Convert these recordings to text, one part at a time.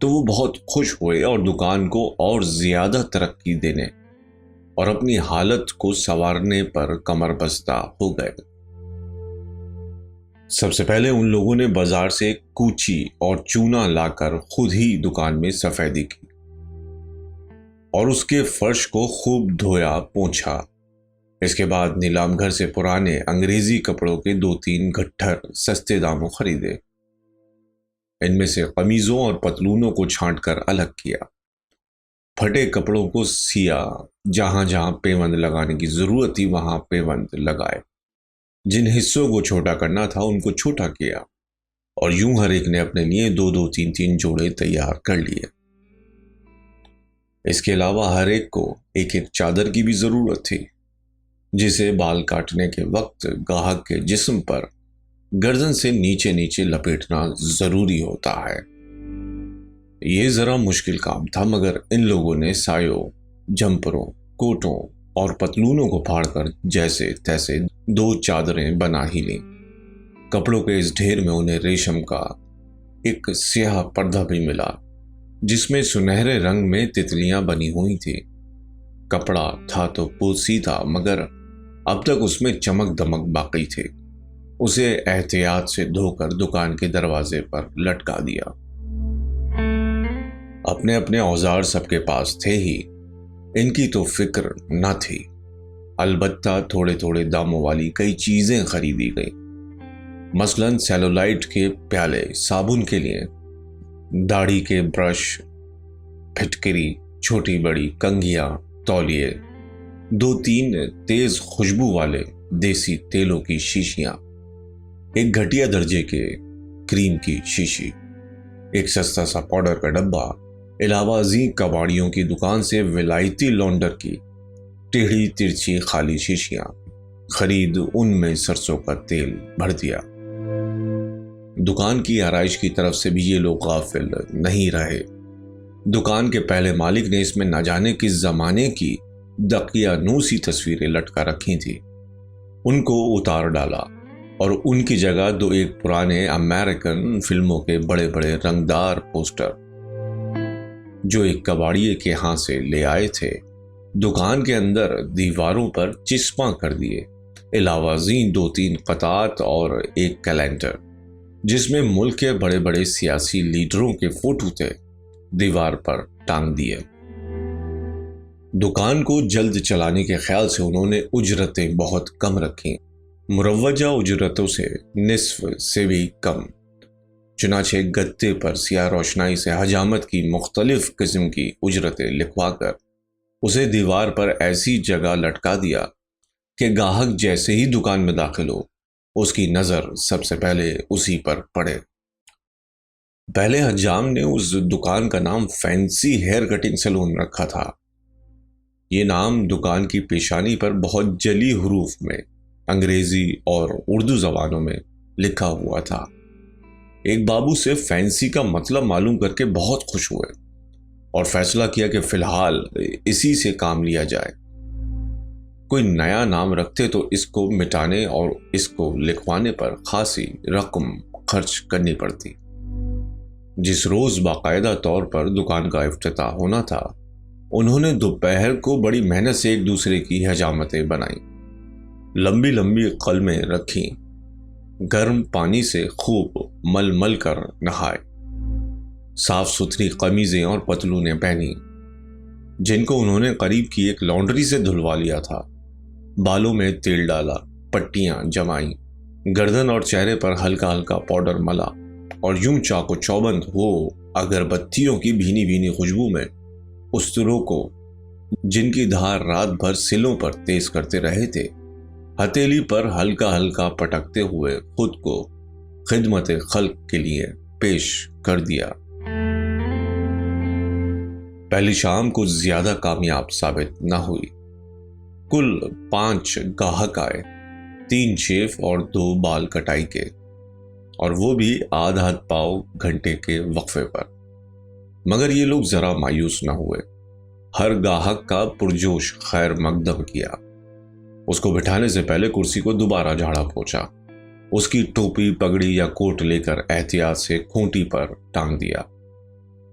تو وہ بہت خوش ہوئے اور دکان کو اور زیادہ ترقی دینے اور اپنی حالت کو سنوارنے پر کمر بستہ ہو گئے۔ سب سے پہلے ان لوگوں نے بازار سے کوچی اور چونا لا کر خود ہی دکان میں سفیدی کی اور اس کے فرش کو خوب دھویا پونچھا۔ اس کے بعد نیلام گھر سے پرانے انگریزی کپڑوں کے 2-3 گٹھر سستے داموں خریدے۔ ان میں سے قمیضوں اور پتلونوں کو چھانٹ کر الگ کیا، پھٹے کپڑوں کو سیا، جہاں جہاں پیوند لگانے کی ضرورت تھی وہاں پیوند لگائے، جن حصوں کو چھوٹا کرنا تھا ان کو چھوٹا کیا، اور یوں ہر ایک نے اپنے لیے 2-2 3-3 جوڑے تیار کر لیے۔ اس کے علاوہ ہر ایک کو ایک ایک چادر کی بھی ضرورت تھی، جسے بال کاٹنے کے وقت گاہک کے جسم پر گردن سے نیچے نیچے لپیٹنا ضروری ہوتا ہے۔ یہ ذرا مشکل کام تھا، مگر ان لوگوں نے سایوں، جمپروں، کوٹوں اور پتلونوں کو پھاڑ کر جیسے تیسے 2 چادریں بنا ہی لیں۔ کپڑوں کے اس ڈھیر میں انہیں ریشم کا ایک سیاہ پردہ بھی ملا، جس میں سنہرے رنگ میں تتلیاں بنی ہوئی تھی۔ کپڑا تھا تو پوسیدہ، مگر اب تک اس میں چمک دمک باقی تھی۔ اسے احتیاط سے دھو کر دکان کے دروازے پر لٹکا دیا۔ اپنے اپنے اوزار سب کے پاس تھے ہی، ان کی تو فکر نہ تھی۔ البتہ تھوڑے تھوڑے داموں والی کئی چیزیں خریدی گئیں، مثلاً سیلولائٹ کے پیالے، صابن کے لیے داڑھی کے برش، پھٹکری، چھوٹی بڑی کنگھیاں، تولیے، 2-3 تیز خوشبو والے دیسی تیلوں کی شیشیاں، ایک گھٹیا درجے کے کریم کی شیشی، ایک سستا سا پاؤڈر کا ڈبہ، علاوہ ازیں کباڑیوں کی دکان سے ولایتی لونڈر کی ٹیڑھی ترچھی خالی شیشیاں خرید ان میں سرسوں کا تیل بھر دیا۔ دکان کی آرائش کی طرف سے بھی یہ لوگ غافل نہیں رہے۔ دکان کے پہلے مالک نے اس میں نہ جانے کس زمانے کی دقیانوسی تصویریں لٹکا رکھی تھی، ان کو اتار ڈالا اور ان کی جگہ 2-1 پرانے امریکن فلموں کے بڑے بڑے رنگدار پوسٹر جو ایک کباڑیے کے ہاں سے لے آئے تھے، دکان کے اندر دیواروں پر چسپاں کر دیے۔ علاوہ ازیں 2-3 قطعات اور ایک کیلنڈر جس میں ملک کے بڑے بڑے سیاسی لیڈروں کے فوٹو تھے، دیوار پر ٹانگ دیے۔ دکان کو جلد چلانے کے خیال سے انہوں نے اجرتیں بہت کم رکھیں، مروجہ اجرتوں سے نصف سے بھی کم۔ چنانچہ گتے پر سیاہ روشنائی سے حجامت کی مختلف قسم کی اجرتیں لکھوا کر اسے دیوار پر ایسی جگہ لٹکا دیا کہ گاہک جیسے ہی دکان میں داخل ہو اس کی نظر سب سے پہلے اسی پر پڑے۔ پہلے حجام نے اس دکان کا نام فینسی ہیئر کٹنگ سیلون رکھا تھا۔ یہ نام دکان کی پیشانی پر بہت جلی حروف میں انگریزی اور اردو زبانوں میں لکھا ہوا تھا۔ ایک بابو سے فینسی کا مطلب معلوم کر کے بہت خوش ہوئے اور فیصلہ کیا کہ فی الحال اسی سے کام لیا جائے۔ کوئی نیا نام رکھتے تو اس کو مٹانے اور اس کو لکھوانے پر خاصی رقم خرچ کرنی پڑتی۔ جس روز باقاعدہ طور پر دکان کا افتتاح ہونا تھا، انہوں نے دوپہر کو بڑی محنت سے ایک دوسرے کی حجامتیں بنائیں، لمبی لمبی قلمیں رکھیں، گرم پانی سے خوب مل مل کر نہائے، صاف ستھری قمیضیں اور پتلونیں پہنی جن کو انہوں نے قریب کی ایک لانڈری سے دھلوا لیا تھا، بالوں میں تیل ڈالا، پٹیاں جمائیں، گردن اور چہرے پر ہلکا ہلکا پاؤڈر ملا اور یوں چاق و چوبند ہو اگربتیوں کی بھینی بھینی خوشبو میں استروں کو، جن کی دھار رات بھر سلوں پر تیز کرتے رہے تھے، ہتیلی پر ہلکا ہلکا پٹکتے ہوئے خود کو خدمت خلق کے لیے پیش کر دیا۔ پہلی شام کچھ زیادہ کامیاب ثابت نہ ہوئی۔ کل 5 گاہک آئے، 3 شیف اور 2 بال کٹائی کے، اور وہ بھی آدھ پاؤ گھنٹے کے وقفے پر۔ مگر یہ لوگ ذرا مایوس نہ ہوئے، ہر گاہک کا پرجوش خیر مقدم کیا۔ اس کو بٹھانے سے پہلے کرسی کو دوبارہ جھاڑا پوچھا، اس کی ٹوپی، پگڑی یا کوٹ لے کر احتیاط سے کھونٹی پر ٹانگ دیا۔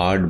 8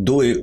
2-1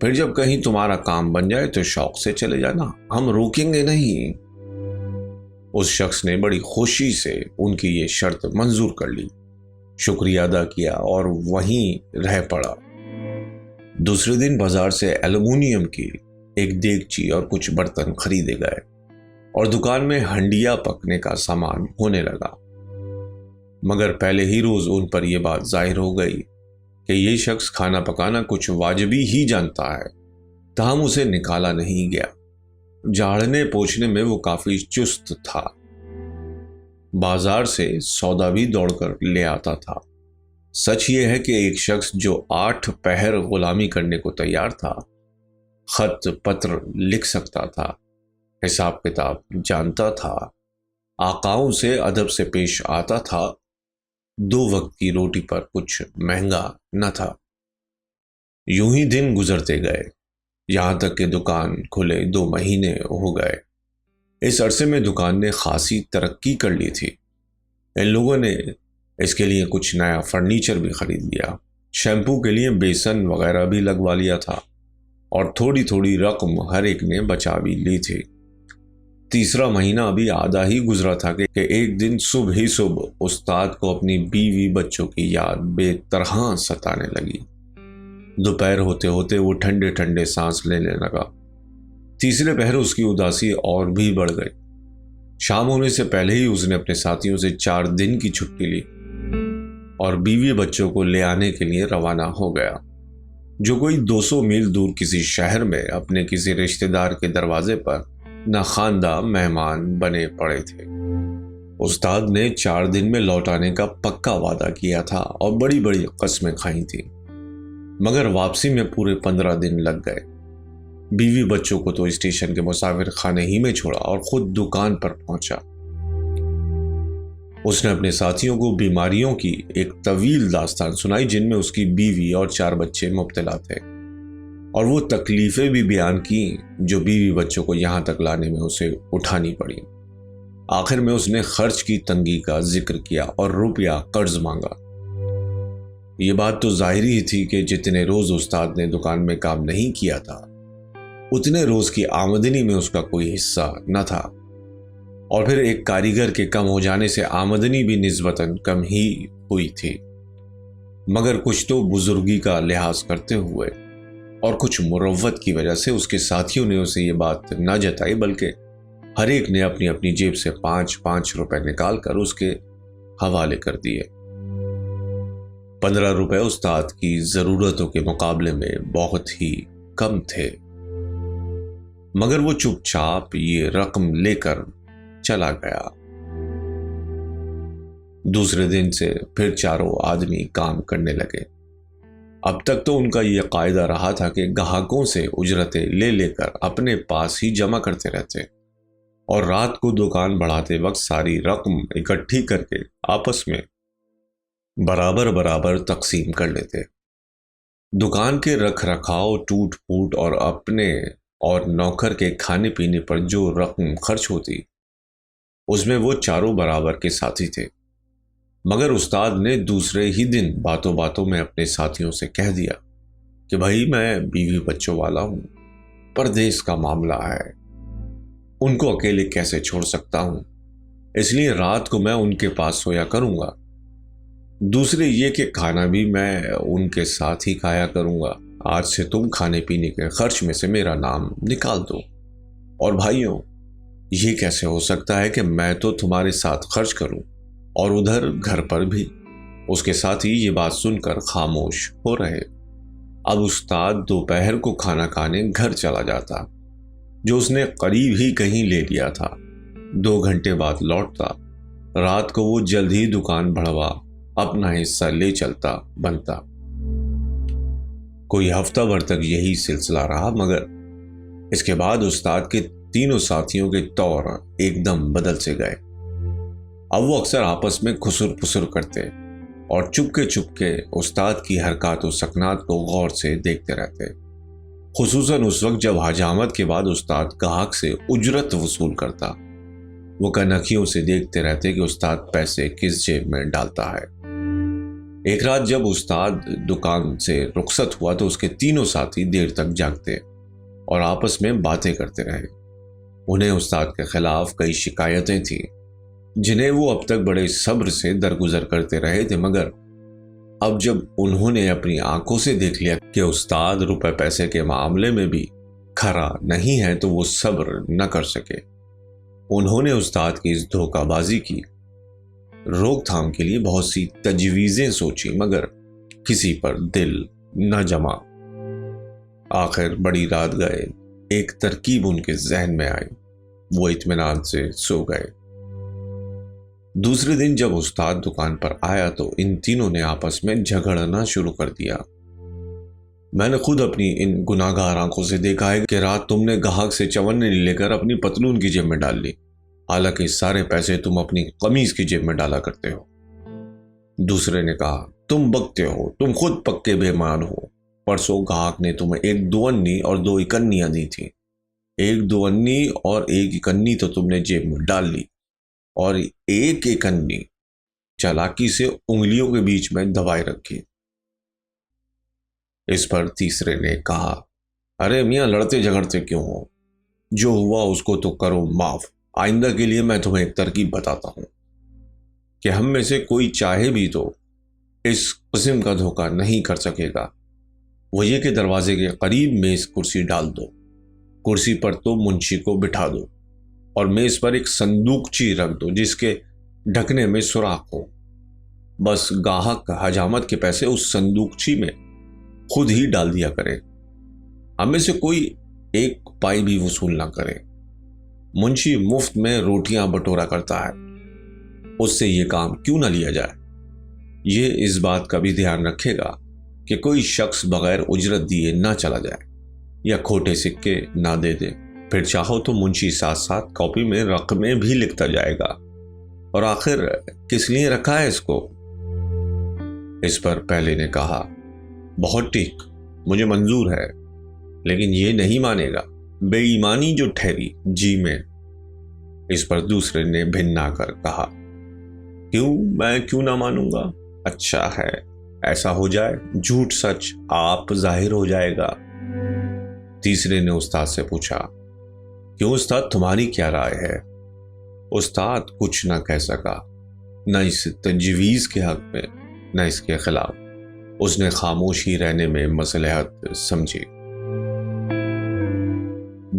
پھر جب کہیں تمہارا کام بن جائے تو شوق سے چلے جانا، ہم روکیں گے نہیں۔ اس شخص نے بڑی خوشی سے ان کی یہ شرط منظور کر لی، شکریہ ادا کیا اور وہیں رہ پڑا۔ دوسرے دن بازار سے ایلومینیم کی ایک دیگچی اور کچھ برتن خریدے گئے اور دکان میں ہنڈیا پکنے کا سامان ہونے لگا۔ مگر پہلے ہی روز ان پر یہ بات ظاہر ہو گئی کہ یہ شخص کھانا پکانا کچھ واجبی ہی جانتا ہے، تاہم اسے نکالا نہیں گیا۔ جھاڑنے پوچھنے میں وہ کافی چست تھا، بازار سے سودا بھی دوڑ کر لے آتا تھا۔ سچ یہ ہے کہ ایک شخص جو 8 پہر غلامی کرنے کو تیار تھا، خط پتر لکھ سکتا تھا، حساب کتاب جانتا تھا، آقاؤں سے ادب سے پیش آتا تھا، 2 وقت کی روٹی پر کچھ مہنگا نہ تھا۔ یوں ہی دن گزرتے گئے، یہاں تک کہ دکان کھلے 2 مہینے ہو گئے۔ اس عرصے میں دکان نے خاصی ترقی کر لی تھی۔ ان لوگوں نے اس کے لیے کچھ نیا فرنیچر بھی خرید لیا، شیمپو کے لیے بیسن وغیرہ بھی لگوا لیا تھا اور تھوڑی تھوڑی رقم ہر ایک نے بچا بھی لی تھی۔ تیسرا مہینہ ابھی آدھا ہی گزرا تھا کہ ایک دن صبح ہی صبح استاد کو اپنی بیوی بچوں کی یاد بے طرح ستانے لگی۔ دوپہر ہوتے ہوتے وہ ٹھنڈے ٹھنڈے سانس لینے لگا۔ تیسرے پہر اس کی اداسی اور بھی بڑھ گئی۔ شام ہونے سے پہلے ہی اس نے اپنے ساتھیوں سے 4 دن کی چھٹی لی اور بیوی بچوں کو لے آنے کے لیے روانہ ہو گیا، جو کوئی 200 میل دور کسی شہر میں اپنے کسی رشتہ دار کے دروازے پر ناخواندہ مہمان بنے پڑے تھے۔ استاد نے 4 دن میں لوٹ آنے کا پکا وعدہ کیا تھا اور بڑی بڑی قسمیں کھائی تھیں، مگر واپسی میں پورے 15 دن لگ گئے۔ بیوی بچوں کو تو اسٹیشن کے مسافر خانے ہی میں چھوڑا اور خود دکان پر پہنچا۔ اس نے اپنے ساتھیوں کو بیماریوں کی ایک طویل داستان سنائی، جن میں اس کی بیوی اور 4 بچے مبتلا تھے، اور وہ تکلیفیں بھی بیان کی جو بیوی بچوں کو یہاں تک لانے میں اسے اٹھانی پڑی۔ آخر میں اس نے خرچ کی تنگی کا ذکر کیا اور روپیہ قرض مانگا۔ یہ بات تو ظاہری ہی تھی کہ جتنے روز استاد نے دکان میں کام نہیں کیا تھا، اتنے روز کی آمدنی میں اس کا کوئی حصہ نہ تھا، اور پھر ایک کاریگر کے کم ہو جانے سے آمدنی بھی نسبتاً کم ہی ہوئی تھی۔ مگر کچھ تو بزرگی کا لحاظ کرتے ہوئے اور کچھ مروت کی وجہ سے اس کے ساتھیوں نے اسے یہ بات نہ جتائی، بلکہ ہر ایک نے اپنی اپنی جیب سے 5 روپے نکال کر اس کے حوالے کر دیے۔ 15 روپے استاد کی ضرورتوں کے مقابلے میں بہت ہی کم تھے، مگر وہ چپ چاپ یہ رقم لے کر چلا گیا۔ دوسرے دن سے پھر 4 آدمی کام کرنے لگے۔ اب تک تو ان کا یہ قاعدہ رہا تھا کہ گاہکوں سے اجرتیں لے لے کر اپنے پاس ہی جمع کرتے رہتے اور رات کو دکان بڑھاتے وقت ساری رقم اکٹھی کر کے آپس میں برابر برابر تقسیم کر لیتے۔ دکان کے رکھ رکھاؤ، ٹوٹ پھوٹ اور اپنے اور نوکر کے کھانے پینے پر جو رقم خرچ ہوتی، اس میں وہ 4 برابر کے ساتھی تھے۔ مگر استاد نے دوسرے ہی دن باتوں باتوں میں اپنے ساتھیوں سے کہہ دیا کہ بھائی میں بیوی بچوں والا ہوں، پردیس کا معاملہ ہے، ان کو اکیلے کیسے چھوڑ سکتا ہوں، اس لیے رات کو میں ان کے پاس سویا کروں گا۔ دوسرے یہ کہ کھانا بھی میں ان کے ساتھ ہی کھایا کروں گا۔ آج سے تم کھانے پینے کے خرچ میں سے میرا نام نکال دو۔ اور بھائیوں، یہ کیسے ہو سکتا ہے کہ میں تو تمہارے ساتھ خرچ کروں اور ادھر گھر پر بھی؟ اس کے ساتھ ہی یہ بات سن کر خاموش ہو رہے۔ اب استاد دوپہر کو کھانا کھانے گھر چلا جاتا، جو اس نے قریب ہی کہیں لے لیا تھا۔ 2 گھنٹے بعد لوٹتا۔ رات کو وہ جلد ہی دکان بڑھوا اپنا حصہ لے چلتا بنتا۔ کوئی ہفتہ بھر تک یہی سلسلہ رہا، مگر اس کے بعد استاد کے 3 ساتھیوں کے طور ایک دم بدل سے گئے۔ اب وہ اکثر آپس میں خسر پسر کرتے اور چپ کے استاد کی حرکات و سکنات کو غور سے دیکھتے رہتے، خصوصاً اس وقت جب حجامت کے بعد استاد گاہک سے اجرت وصول کرتا۔ وہ کنکھیوں سے دیکھتے رہتے کہ استاد پیسے کس جیب میں ڈالتا ہے۔ ایک رات جب استاد دکان سے رخصت ہوا تو اس کے تینوں ساتھی دیر تک جاگتے اور آپس میں باتیں کرتے رہے۔ انہیں استاد کے خلاف کئی شکایتیں تھیں جنہیں وہ اب تک بڑے صبر سے درگزر کرتے رہے تھے، مگر اب جب انہوں نے اپنی آنکھوں سے دیکھ لیا کہ استاد روپے پیسے کے معاملے میں بھی کھرا نہیں ہے تو وہ صبر نہ کر سکے۔ انہوں نے استاد کی اس دھوکہ بازی کی روک تھام کے لیے بہت سی تجویزیں سوچی، مگر کسی پر دل نہ جما۔ آخر بڑی رات گئے ایک ترکیب ان کے ذہن میں آئی، وہ اطمینان سے سو گئے۔ دوسرے دن جب استاد دکان پر آیا تو ان تینوں نے آپس میں جھگڑنا شروع کر دیا۔ میں نے خود اپنی ان گناہگار آنکھوں سے دیکھا ہے کہ رات تم نے گاہک سے چونی لے کر اپنی پتلون کی جیب میں ڈال لی، حالانکہ سارے پیسے تم اپنی قمیض کی جیب میں ڈالا کرتے ہو۔ دوسرے نے کہا، تم بکتے ہو، تم خود پکے بے ایمان ہو۔ پرسوں گاہک نے تمہیں 1 2 اور 2 اکنیاں دی تھی، 1 2 اور 1 اکنی تو تم نے جیب میں ڈال لی، اور 1 اکنی چالاکی سے انگلیوں کے بیچ میں دبائے رکھی۔ اس پر تیسرے نے کہا، ارے میاں لڑتے جھگڑتے کیوں ہو؟ جو ہوا اس کو تو کرو معاف۔ آئندہ کے لیے میں تمہیں ایک ترکیب بتاتا ہوں کہ ہم میں سے کوئی چاہے بھی تو اس قسم کا دھوکہ نہیں کر سکے گا۔ وہ یہ کہ دروازے کے قریب میز کرسی ڈال دو، کرسی پر تو منشی کو بٹھا دو اور میز پر ایک صندوقچی رکھ دو جس کے ڈھکنے میں سوراخ ہو۔ بس گاہک حجامت کے پیسے اس صندوقچی میں خود ہی ڈال دیا کرے، ہم میں سے کوئی 1 پائی بھی وصول نہ کرے۔ منشی مفت میں روٹیاں بٹورا کرتا ہے، اس سے یہ کام کیوں نہ لیا جائے؟ یہ اس بات کا بھی دھیان رکھے گا کہ کوئی شخص بغیر اجرت دیے نہ چلا جائے یا کھوٹے سکے نہ دے دے، پھر چاہو تو منشی ساتھ ساتھ کاپی میں رقمیں بھی لکھتا جائے گا۔ اور آخر کس لیے رکھا ہے اس کو؟ اس پر پہلے نے کہا، بہت ٹھیک، مجھے منظور ہے، لیکن یہ نہیں مانے گا، بے ایمانی جو ٹھہری جی میں۔ اس پر دوسرے نے بھنا کر کہا، میں کیوں نہ مانوں گا؟ اچھا ہے، ایسا ہو جائے جھوٹ سچ آپ ظاہر ہو جائے گا۔ تیسرے نے استاد سے پوچھا، کیوں استاد تمہاری کیا رائے ہے؟ استاد کچھ نہ کہہ سکا، نہ اس تجویز کے حق میں نہ اس کے خلاف۔ اس نے خاموش ہی رہنے میں مصلحت سمجھی۔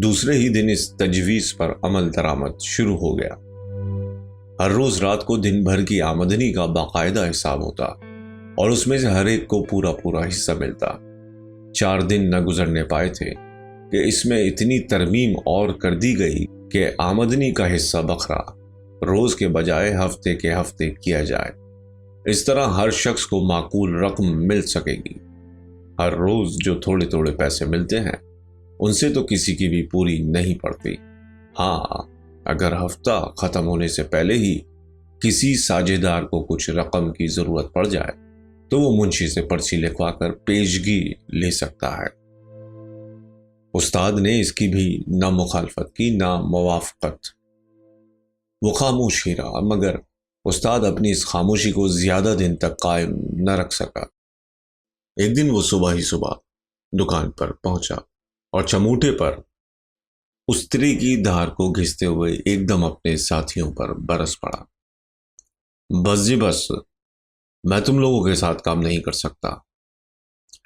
دوسرے ہی دن اس تجویز پر عمل درآمد شروع ہو گیا۔ ہر روز رات کو دن بھر کی آمدنی کا باقاعدہ حساب ہوتا اور اس میں سے ہر ایک کو پورا حصہ ملتا۔ 4 دن نہ گزرنے پائے تھے کہ اس میں اتنی ترمیم اور کر دی گئی کہ آمدنی کا حصہ بکھرا روز کے بجائے ہفتے کے ہفتے کیا جائے۔ اس طرح ہر شخص کو معقول رقم مل سکے گی۔ ہر روز جو تھوڑے پیسے ملتے ہیں ان سے تو کسی کی بھی پوری نہیں پڑتی۔ ہاں، اگر ہفتہ ختم ہونے سے پہلے ہی کسی ساجھیدار کو کچھ رقم کی ضرورت پڑ جائے تو وہ منشی سے پرچی لکھوا کر پیشگی لے سکتا ہے۔ استاد نے اس کی بھی نہ مخالفت کی نہ موافقت۔ وہ خاموش ہی رہا، مگر استاد اپنی اس خاموشی کو زیادہ دن تک قائم نہ رکھ سکا۔ ایک دن وہ صبح دکان پر پہنچا اور چموٹے پر استری کی دھار کو گھستے ہوئے ایک دم اپنے ساتھیوں پر برس پڑا۔ بس جی بس، میں تم لوگوں کے ساتھ کام نہیں کر سکتا۔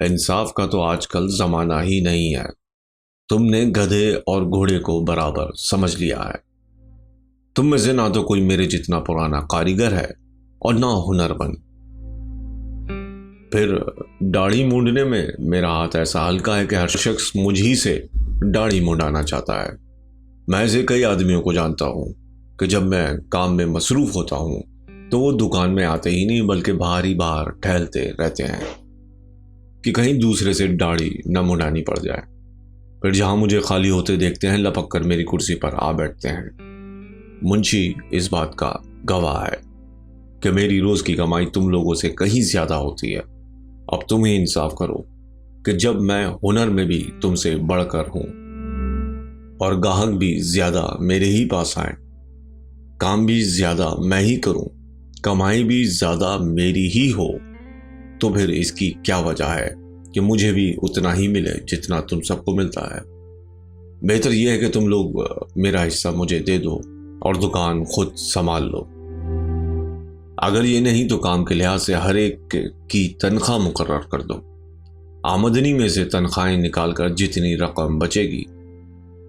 انصاف کا تو آج کل زمانہ ہی نہیں ہے۔ تم نے گدھے اور گھوڑے کو برابر سمجھ لیا ہے۔ تم میں سے نہ تو کوئی میرے جتنا پرانا کاریگر ہے اور نہ ہنرمند۔ پھر داڑھی مونڈنے میں میرا ہاتھ ایسا ہلکا ہے کہ ہر شخص مجھ ہی سے داڑھی مونڈانا چاہتا ہے۔ میں ایسے کئی آدمیوں کو جانتا ہوں کہ جب میں کام میں مصروف ہوتا ہوں تو وہ دکان میں آتے ہی نہیں بلکہ باہر ٹہلتے رہتے ہیں کہ کہیں دوسرے سے داڑھی نہ مونڈانی پڑ جائے۔ پھر جہاں مجھے خالی ہوتے دیکھتے ہیں لپک کر میری کرسی پر آ بیٹھتے ہیں۔ منشی اس بات کا گواہ ہے کہ میری روز کی کمائی تم لوگوں سے کہیں زیادہ ہوتی ہے۔ اب تم ہی انصاف کرو کہ جب میں ہنر میں بھی تم سے بڑھ کر ہوں اور گاہک بھی زیادہ میرے ہی پاس آئیں، کام بھی زیادہ میں ہی کروں، کمائی بھی زیادہ میری ہی ہو، تو پھر اس کی کیا وجہ ہے کہ مجھے بھی اتنا ہی ملے جتنا تم سب کو ملتا ہے؟ بہتر یہ ہے کہ تم لوگ میرا حصہ مجھے دے دو اور دکان خود سنبھال لو۔ اگر یہ نہیں تو کام کے لحاظ سے ہر ایک کی تنخواہ مقرر کر دو۔ آمدنی میں سے تنخواہیں نکال کر جتنی رقم بچے گی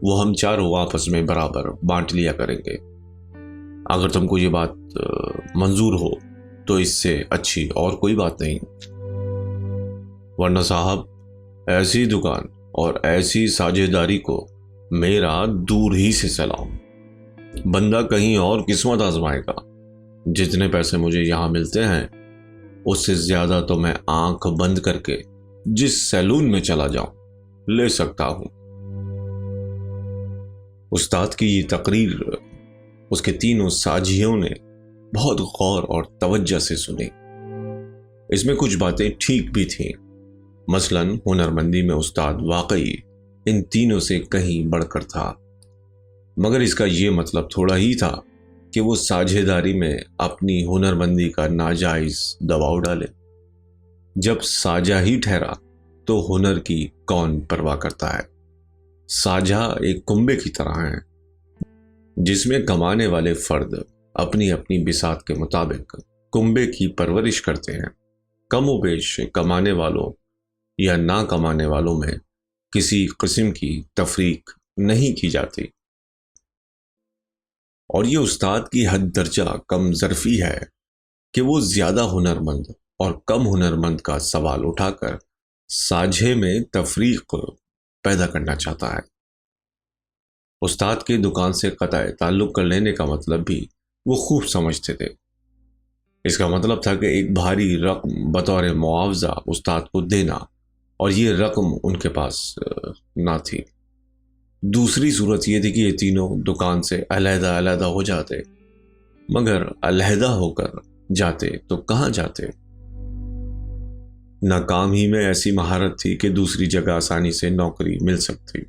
وہ ہم چاروں آپس میں برابر بانٹ لیا کریں گے۔ اگر تم کو یہ بات منظور ہو تو اس سے اچھی اور کوئی بات نہیں، ورنہ صاحب ایسی دکان اور ایسی ساجھیداری کو میرا دور ہی سے سلام۔ بندہ کہیں اور قسمت آزمائے گا۔ جتنے پیسے مجھے یہاں ملتے ہیں اس سے زیادہ تو میں آنکھ بند کر کے جس سیلون میں چلا جاؤں لے سکتا ہوں۔ استاد کی یہ تقریر اس کے تینوں ساجھیوں نے بہت غور اور توجہ سے سنی۔ اس میں کچھ باتیں ٹھیک بھی تھیں، مثلاً ہنرمندی میں استاد واقعی ان تینوں سے کہیں بڑھ کر تھا، مگر اس کا یہ مطلب تھوڑا ہی تھا کہ وہ ساجھیداری میں اپنی ہنرمندی کا ناجائز دباؤ ڈالے۔ جب ساجھا ہی ٹھہرا تو ہنر کی کون پرواہ کرتا ہے؟ ساجھا ایک کنبے کی طرح ہے جس میں کمانے والے فرد اپنی اپنی بساط کے مطابق کنبے کی پرورش کرتے ہیں۔ کم و بیش کمانے والوں یا نہ کمانے والوں میں کسی قسم کی تفریق نہیں کی جاتی، اور یہ استاد کی حد درجہ کم ظرفی ہے کہ وہ زیادہ ہنرمند اور کم ہنرمند کا سوال اٹھا کر ساجھے میں تفریق پیدا کرنا چاہتا ہے۔ استاد کے دکان سے قطع تعلق کر لینے کا مطلب بھی وہ خوب سمجھتے تھے۔ اس کا مطلب تھا کہ ایک بھاری رقم بطور معاوضہ استاد کو دینا، اور یہ رقم ان کے پاس نہ تھی۔ دوسری صورت یہ تھی کہ یہ تینوں دکان سے علیحدہ علیحدہ ہو جاتے، مگر علیحدہ ہو کر جاتے تو کہاں جاتے؟ نہ کام ہی میں ایسی مہارت تھی کہ دوسری جگہ آسانی سے نوکری مل سکتی،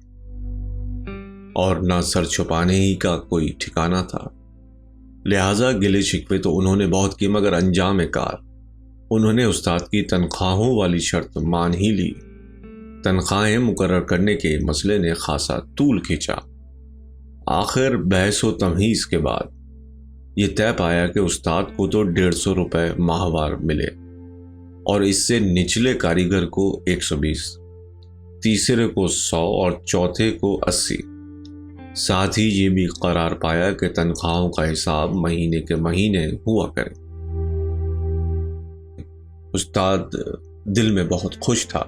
اور نہ سر چھپانے ہی کا کوئی ٹھکانہ تھا۔ لہٰذا گلے شکوے تو انہوں نے بہت کی، مگر انجام کار انہوں نے استاد کی تنخواہوں والی شرط مان ہی لی۔ تنخواہیں مقرر کرنے کے مسئلے نے خاصا طول کھینچا۔ آخر بحث و تمہیز کے بعد یہ طے پایا کہ استاد کو تو 150 روپے ماہوار ملے، اور اس سے نچلے کاریگر کو 120، تیسرے کو 100 اور چوتھے کو 80۔ ساتھ ہی یہ بھی قرار پایا کہ تنخواہوں کا حساب مہینے کے مہینے ہوا کرے۔ استاد دل میں بہت خوش تھا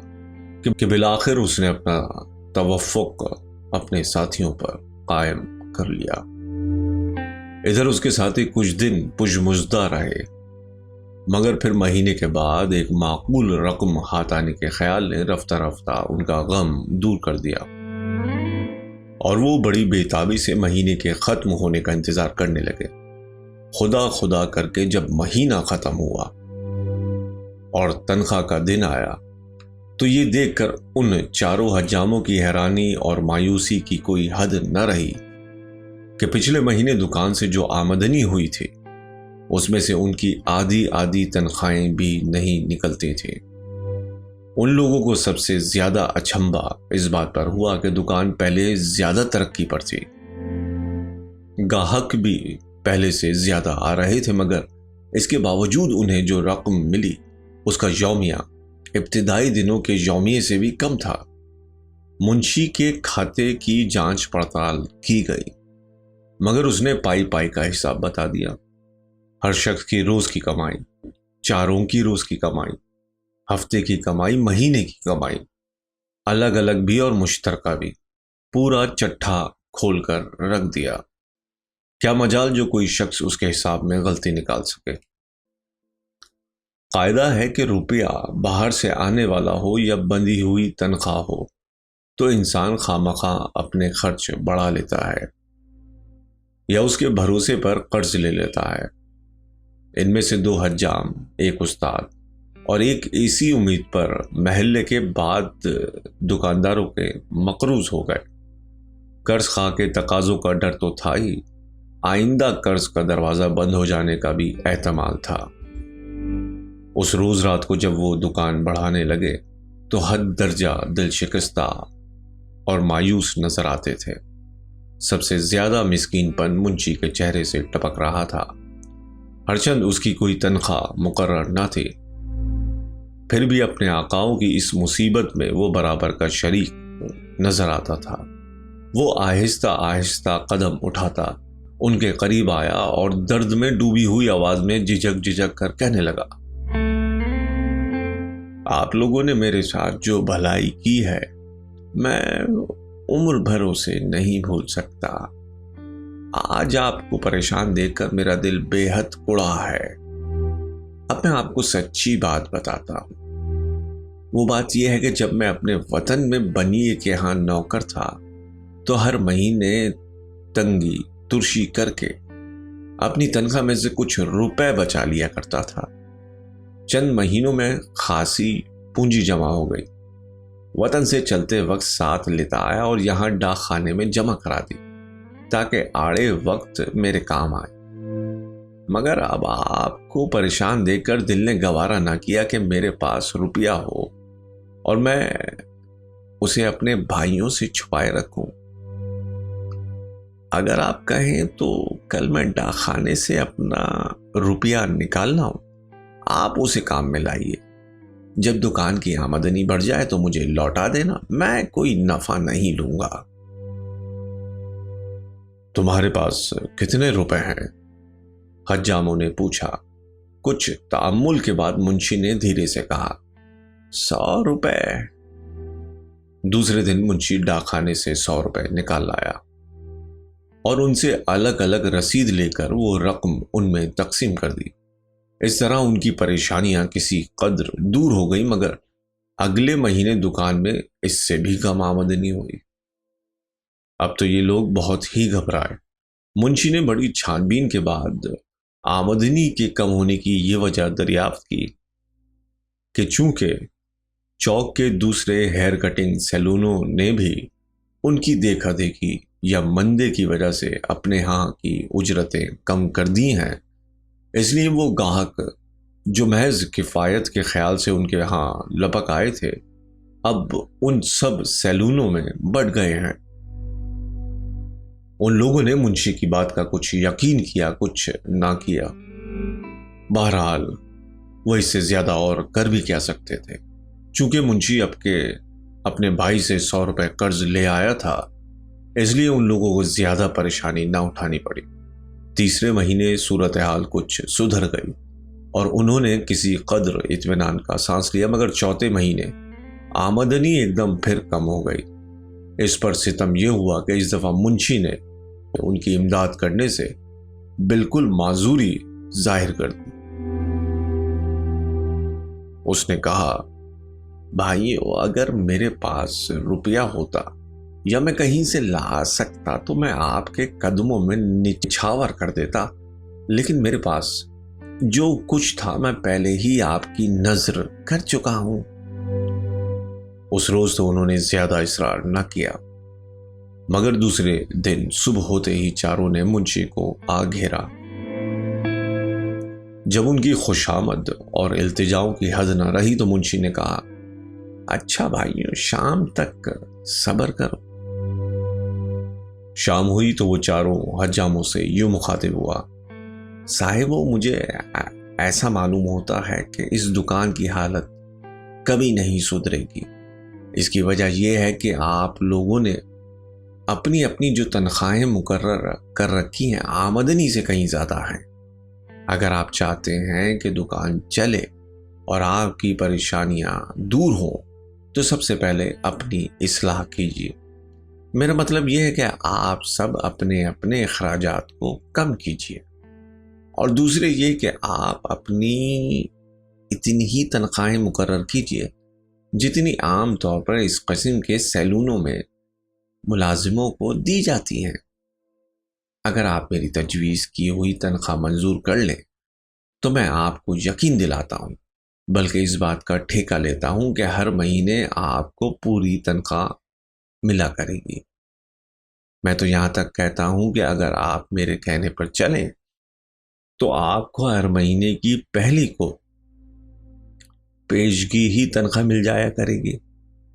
کہ بالآخر اس نے اپنا توفق اپنے ساتھیوں پر قائم کر لیا۔ ادھر اس کے ساتھی کچھ دن پشمزدہ رہے، مگر پھر مہینے کے بعد ایک معقول رقم ہاتھ آنے کے خیال نے رفتہ رفتہ ان کا غم دور کر دیا، اور وہ بڑی بے تابی سے مہینے کے ختم ہونے کا انتظار کرنے لگے۔ خدا خدا کر کے جب مہینہ ختم ہوا اور تنخواہ کا دن آیا تو یہ دیکھ کر ان چاروں حجاموں کی حیرانی اور مایوسی کی کوئی حد نہ رہی کہ پچھلے مہینے دکان سے جو آمدنی ہوئی تھی اس میں سے ان کی آدھی تنخواہیں بھی نہیں نکلتی تھیں۔ ان لوگوں کو سب سے زیادہ اچنبھا اس بات پر ہوا کہ دکان پہلے زیادہ ترقی پر تھی، گاہک بھی پہلے سے زیادہ آ رہے تھے، مگر اس کے باوجود انہیں جو رقم ملی اس کا یومیہ ابتدائی دنوں کے یومیے سے بھی کم تھا۔ منشی کے کھاتے کی جانچ پڑتال کی گئی، مگر اس نے پائی کا حساب بتا دیا۔ ہر شخص کی روز کی کمائی، چاروں کی روز کی کمائی، ہفتے کی کمائی، مہینے کی کمائی، الگ الگ بھی اور مشترکہ بھی، پورا چٹھا کھول کر رکھ دیا۔ کیا مجال جو کوئی شخص اس کے حساب میں غلطی نکال سکے۔ قاعدہ ہے کہ روپیہ باہر سے آنے والا ہو یا بندھی ہوئی تنخواہ ہو تو انسان خواہ اپنے خرچ بڑھا لیتا ہے یا اس کے بھروسے پر قرض لے لیتا ہے۔ ان میں سے 2 حجام، ایک استاد اور ایک اسی امید پر محلے کے بعد دکانداروں کے مقروض ہو گئے۔ قرض خواہ کے تقاضوں کا ڈر تو تھا ہی، آئندہ قرض کا دروازہ بند ہو جانے کا بھی احتمال تھا۔ اس روز رات کو جب وہ دکان بڑھانے لگے تو حد درجہ دل شکستہ اور مایوس نظر آتے تھے۔ سب سے زیادہ مسکین پن منشی کے چہرے سے ٹپک رہا تھا۔ ہرچند اس کی کوئی تنخواہ مقرر نہ تھی، پھر بھی اپنے آقاؤں کی اس مصیبت میں وہ برابر کا شریک نظر آتا تھا۔ وہ آہستہ آہستہ قدم اٹھاتا ان کے قریب آیا اور درد میں ڈوبی ہوئی آواز میں جھجک کر کہنے لگا، آپ لوگوں نے میرے ساتھ جو بھلائی کی ہے میں عمر بھر اسے نہیں بھول سکتا۔ آج آپ کو پریشان دیکھ کر میرا دل بے حد اڑا ہے۔ اب میں آپ کو سچی بات بتاتا ہوں۔ وہ بات یہ ہے کہ جب میں اپنے وطن میں بنیے کے ہاں نوکر تھا تو ہر مہینے تنگی ترشی کر کے اپنی تنخواہ میں سے کچھ روپے بچا لیا کرتا تھا۔ چند مہینوں میں خاصی پونجی جمع ہو گئی۔ وطن سے چلتے وقت ساتھ لیتا آیا اور یہاں ڈاک خانے میں جمع کرا دی تاکہ آڑے وقت میرے کام آئے۔ مگر اب آپ کو پریشان دیکھ کر دل نے گوارا نہ کیا کہ میرے پاس روپیہ ہو اور میں اسے اپنے بھائیوں سے چھپائے رکھوں۔ اگر آپ کہیں تو کل میں ڈاک خانے سے اپنا روپیہ نکالنا ہوں، آپ اسے کام میں لائیے۔ جب دکان کی آمدنی بڑھ جائے تو مجھے لوٹا دینا، میں کوئی نفع نہیں لوں گا۔ تمہارے پاس کتنے روپے ہیں؟ حجاموں نے پوچھا۔ کچھ تأمل کے بعد منشی نے دھیرے سے کہا، 100 روپے۔ دوسرے دن منشی ڈاک خانے سے 100 روپے نکال لایا اور ان سے الگ الگ رسید لے کر وہ رقم ان میں تقسیم کر دی۔ اس طرح ان کی پریشانیاں کسی قدر دور ہو گئی، مگر اگلے مہینے دکان میں اس سے بھی کم آمدنی ہوئی۔ اب تو یہ لوگ بہت ہی گھبرائے۔ منشی نے بڑی چھان بین کے بعد آمدنی کے کم ہونے کی یہ وجہ دریافت کی کہ چونکہ چوک کے دوسرے ہیئر کٹنگ سیلونوں نے بھی ان کی دیکھا دیکھی یا مندے کی وجہ سے اپنے ہاں کی اجرتیں کم کر دی ہیں، اس لیے وہ گاہک جو محض کفایت کے خیال سے ان کے ہاں لپک آئے تھے اب ان سب سیلونوں میں بڑھ گئے ہیں۔ ان لوگوں نے منشی کی بات کا کچھ یقین کیا، کچھ نہ کیا۔ بہرحال وہ اس سے زیادہ اور کر بھی کیا سکتے تھے۔ چونکہ منشی اپنے بھائی سے 100 روپے قرض لے آیا تھا، اس لیے ان لوگوں کو زیادہ پریشانی نہ اٹھانی پڑی۔ تیسرے مہینے صورتحال کچھ سدھر گئی اور انہوں نے کسی قدر اطمینان کا سانس لیا، مگر چوتھے مہینے آمدنی ایک دم پھر کم ہو گئی۔ اس پر ستم یہ ہوا کہ اس دفعہ منشی نے ان کی امداد کرنے سے بالکل معذوری ظاہر کر دی۔ اس نے کہا، بھائیو، اگر میرے پاس روپیہ ہوتا یا میں کہیں سے لا سکتا تو میں آپ کے قدموں میں نچھاور کر دیتا، لیکن میرے پاس جو کچھ تھا میں پہلے ہی آپ کی نذر کر چکا ہوں۔ اس روز تو انہوں نے زیادہ اصرار نہ کیا، مگر دوسرے دن صبح ہوتے ہی چاروں نے منشی کو آ گھیرا۔ جب ان کی خوشامد اور التجاؤں کی حد نہ رہی تو منشی نے کہا، اچھا بھائیو، شام تک صبر کرو۔ شام ہوئی تو وہ چاروں حجاموں سے یوں مخاطب ہوا، صاحبو، مجھے ایسا معلوم ہوتا ہے کہ اس دکان کی حالت کبھی نہیں سدھرے گی۔ اس کی وجہ یہ ہے کہ آپ لوگوں نے اپنی اپنی جو تنخواہیں مقرر کر رکھی ہیں آمدنی سے کہیں زیادہ ہیں۔ اگر آپ چاہتے ہیں کہ دکان چلے اور آپ کی پریشانیاں دور ہوں تو سب سے پہلے اپنی اصلاح کیجیے۔ میرا مطلب یہ ہے کہ آپ سب اپنے اپنے اخراجات کو کم کیجیے، اور دوسرے یہ کہ آپ اپنی اتنی ہی تنخواہیں مقرر کیجیے جتنی عام طور پر اس قسم کے سیلونوں میں ملازموں کو دی جاتی ہیں۔ اگر آپ میری تجویز کی ہوئی تنخواہ منظور کر لیں تو میں آپ کو یقین دلاتا ہوں، بلکہ اس بات کا ٹھیکہ لیتا ہوں کہ ہر مہینے آپ کو پوری تنخواہ ملا کرے گی۔ میں تو یہاں تک کہتا ہوں کہ اگر آپ میرے کہنے پر چلیں تو آپ کو ہر مہینے کی پہلی کو پیشگی ہی تنخواہ مل جایا کرے گی۔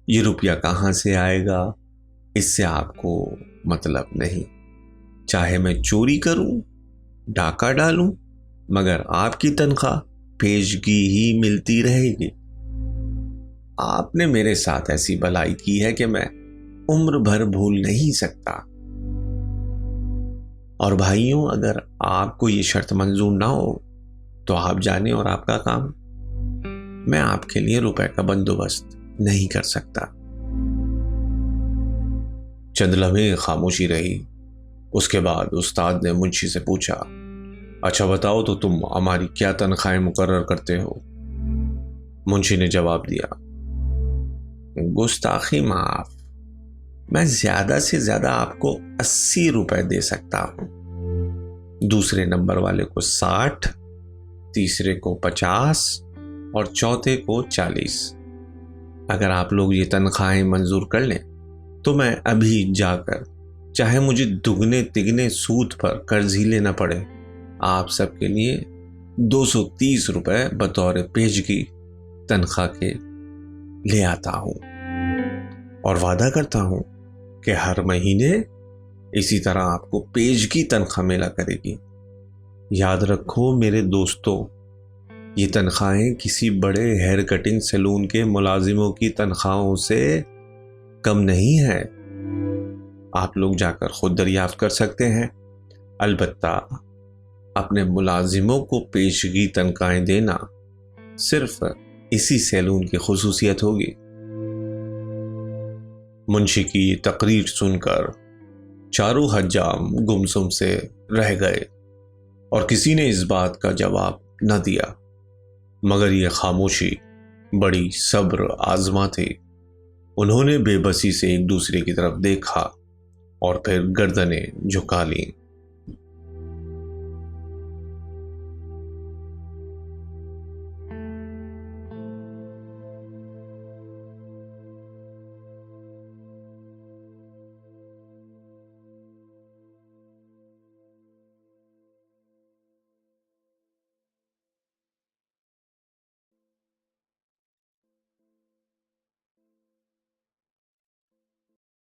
یہ روپیہ کہاں سے آئے گا اس سے آپ کو مطلب نہیں۔ چاہے میں چوری کروں، ڈاکہ ڈالوں، مگر آپ کی تنخواہ پیشگی ہی ملتی رہے گی۔ آپ نے میرے ساتھ ایسی بھلائی کی ہے کہ میں عمر بھر بھول نہیں سکتا۔ اور بھائیوں، اگر آپ کو یہ شرط منظور نہ ہو تو آپ جانیں اور آپ کا کام، میں آپ کے لیے روپے کا بندوبست نہیں کر سکتا۔ چند لمحے خاموشی رہی۔ اس کے بعد استاد نے منشی سے پوچھا، اچھا بتاؤ تو تم ہماری کیا تنخواہیں مقرر کرتے ہو؟ منشی نے جواب دیا، گستاخی معاف، میں زیادہ سے زیادہ آپ کو 80 روپے دے سکتا ہوں، دوسرے نمبر والے کو 60، تیسرے کو 50 اور چوتھے کو 40۔ اگر آپ لوگ یہ تنخواہیں منظور کر لیں تو میں ابھی جا کر، چاہے مجھے دگنے تگنے سود پر قرض ہی لینا پڑے، آپ سب کے لیے 230 روپے بطور پیشگی تنخواہ کے لے آتا ہوں، اور وعدہ کرتا ہوں کہ ہر مہینے اسی طرح آپ کو پیشگی تنخواہ ملا کرے گی۔ یاد رکھو میرے دوستو، یہ تنخواہیں کسی بڑے ہیئر کٹنگ سیلون کے ملازموں کی تنخواہوں سے کم نہیں ہے۔ آپ لوگ جا کر خود دریافت کر سکتے ہیں۔ البتہ اپنے ملازموں کو پیشگی تنخواہیں دینا صرف اسی سیلون کی خصوصیت ہوگی۔ منشی کی یہ تقریر سن کر چاروں حجام گمسم سے رہ گئے اور کسی نے اس بات کا جواب نہ دیا، مگر یہ خاموشی بڑی صبر آزما تھی۔ انہوں نے بے بسی سے ایک دوسرے کی طرف دیکھا اور پھر گردنیں جھکا لیں۔